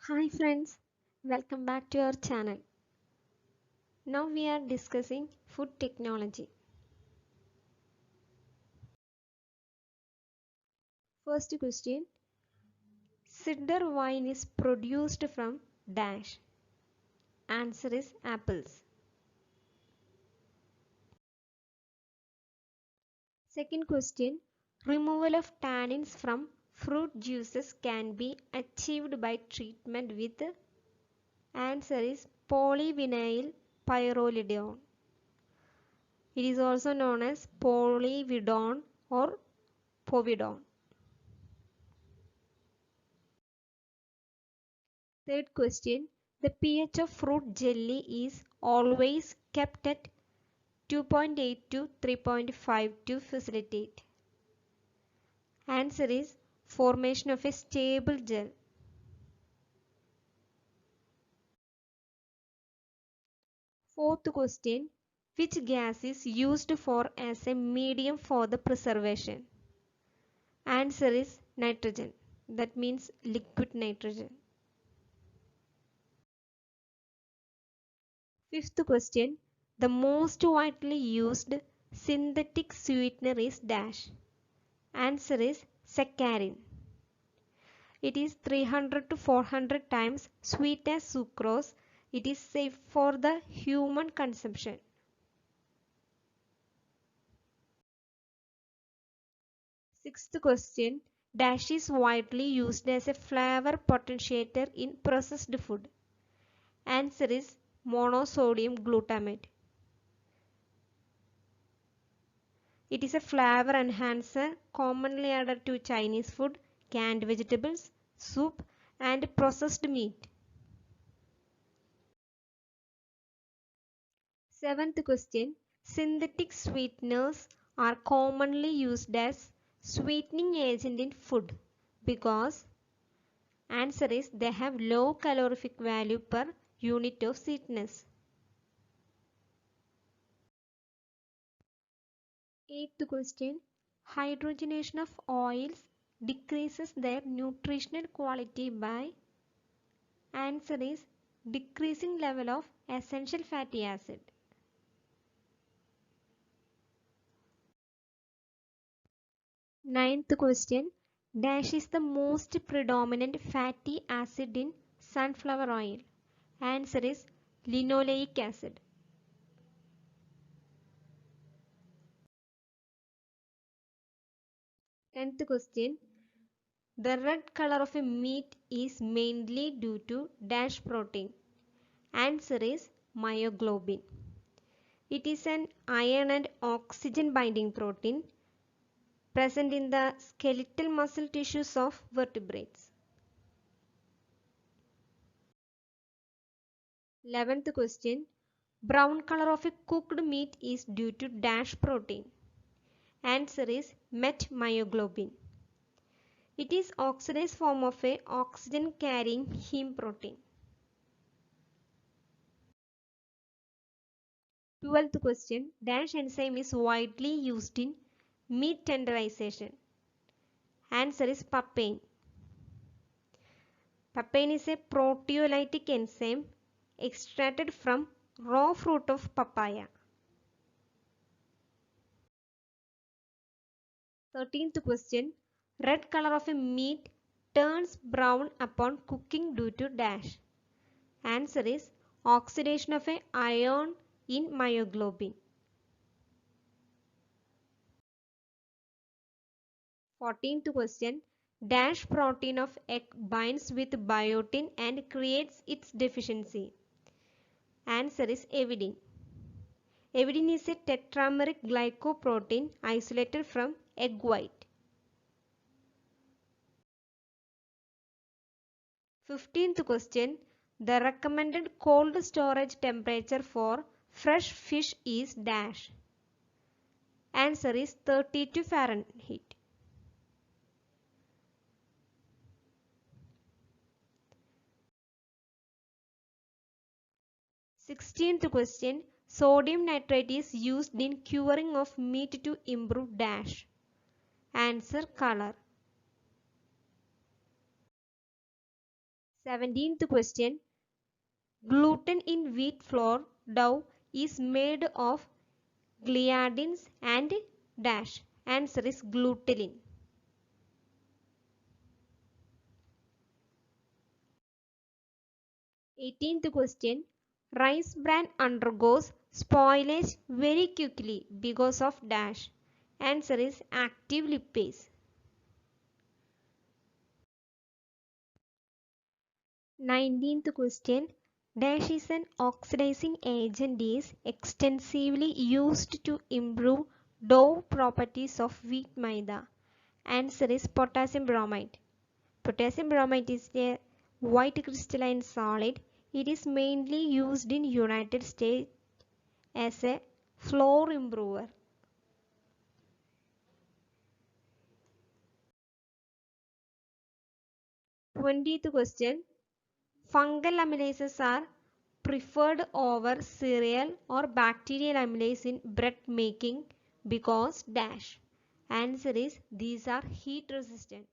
Hi friends, welcome back to our channel. Now we are discussing food technology. First question, cider wine is produced from dash. Answer is apples. Second question, removal of tannins from fruit juices can be achieved by treatment with. Answer is polyvinyl pyrrolidone. It is also known as polyvidone or povidone. Third question. The pH of fruit jelly is always kept at 2.8 to 3.5 to facilitate. Answer is formation of a stable gel. Fourth question. Which gas is used for as a medium for the preservation? Answer is nitrogen. That means liquid nitrogen. Fifth question. The most widely used synthetic sweetener is dash. Answer is saccharin. It is 300 to 400 times sweet as sucrose. It is safe for the human consumption. Sixth question. Dash is widely used as a flavor potentiator in processed food. Answer is monosodium glutamate. It is a flavor enhancer commonly added to Chinese food, canned vegetables, soup, and processed meat. Seventh question. Synthetic sweeteners are commonly used as sweetening agent in food because answer is they have low calorific value per unit of sweetness. Eighth question. Hydrogenation of oils decreases their nutritional quality by answer is decreasing level of essential fatty acid. Ninth question. Dash is the most predominant fatty acid in sunflower oil. Answer is linoleic acid. Tenth question. The red color of a meat is mainly due to dash protein. Answer is myoglobin. It is an iron and oxygen binding protein present in the skeletal muscle tissues of vertebrates. 11th question. Brown color of a cooked meat is due to dash protein. Answer is metmyoglobin. It is oxidized form of a oxygen carrying heme protein. 12th question. Dash enzyme is widely used in meat tenderization. Answer is papain. Papain is a proteolytic enzyme extracted from raw fruit of papaya. 13th question. Red color of a meat turns brown upon cooking due to dash. Answer is oxidation of a iron in myoglobin. 14th question. Dash protein of egg binds with biotin and creates its deficiency. Answer is avidin. Avidin is a tetrameric glycoprotein isolated from egg white. 15th question. The recommended cold storage temperature for fresh fish is dash. Answer is 32 Fahrenheit. 16th question. Sodium nitrate is used in curing of meat to improve dash. Answer color. 17th question. Gluten in wheat flour dough is made of gliadins and dash. Answer is glutenin. 18th question. Rice bran undergoes spoilage very quickly because of dash. Answer is active lipase. 19th question. Dash is an oxidizing agent is extensively used to improve dough properties of wheat maida. Answer is potassium bromide. Potassium bromide is a white crystalline solid. It is mainly used in United States as a flour improver. 20th question. Fungal amylases are preferred over cereal or bacterial amylase in bread making because dash. Answer is these are heat resistant.